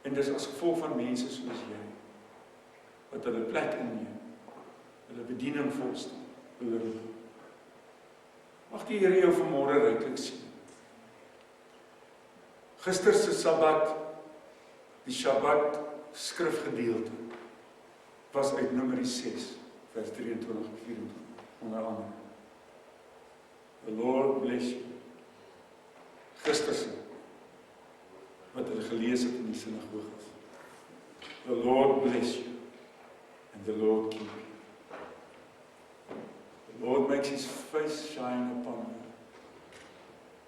En dis as gevolg van mense soos jy, wat hulle plek inneem, hulle bediening volstaan, hulle roep. Mag die Here jou vanmôre ryklik sien. Gister se Sabbat, die Shabbat skrifgedeelte, was uit Numeri 6, vers 23 en 24, onder andere. The Lord bless you. Gisterse, wat hulle gelees het in die sinagoges. The Lord bless you, and the Lord keep you. The Lord makes his face shine upon you,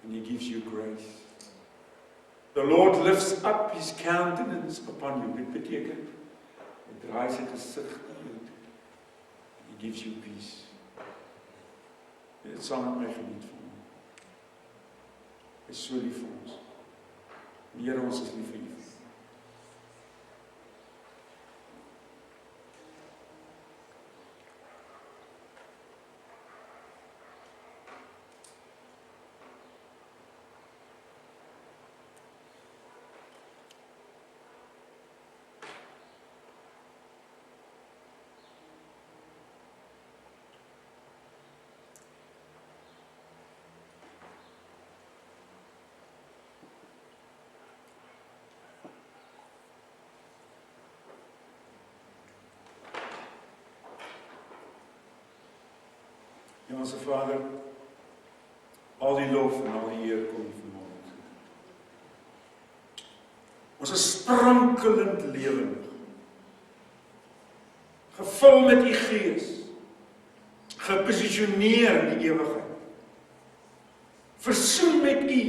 and he gives you grace. The Lord lifts up his countenance upon you. Dit beteken, hy draai sy gesig na jou toe. He gives you peace. Dit sal met my geniet van hom. Hy is so lief vir ons. Die Here, ons is lief vir u. Ja, onze Vader, al die lof en al die eer kom vanmôre. Ons is sprankelend lewendig, gevul met u Gees, geposisioneer in die ewigheid, versoen met u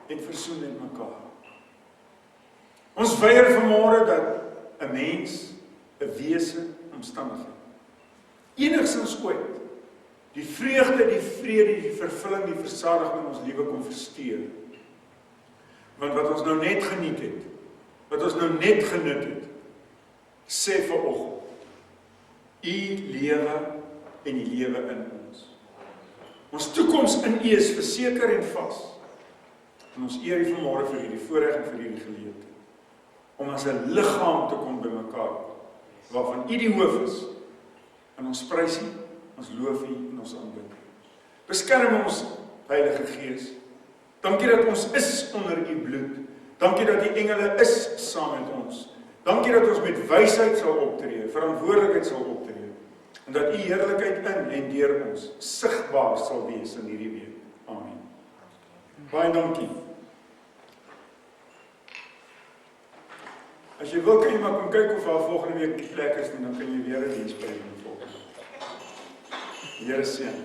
en versoen met mekaar. Ons weier vanmôre dat 'n mens, 'n wese, omstandigheid, enigstens ooit die vreugde, die vrede, die vervulling, die versadiging in ons lewe kom versteur. Want wat ons nou net geniet het, wat ons nou net genut het, sê vanoggend, u lewe en die lewe in ons. Ons toekoms in u is verseker en vas. En ons eer u vanmôre vir hierdie voorreg en vir hierdie geleentheid, om as 'n liggaam te kom by mekaar, waarvan u die hoof is, en ons prys u, ons loof u en ons aanbid. Beskerm ons, Heilige Gees. Dankie dat ons is onder u bloed. Dankie dat die engele is saam met ons. Dankie dat ons met wysheid sal optree, verantwoordelikheid sal optree. En dat u heerlikheid in en deur ons sigbaar sal wees in hierdie week. Amen. Baie dankie. As jy wil, kan jy maar kom kyk of haar volgende week plek is, en dan kan jy weer 'n diens by volg. Die Here seën.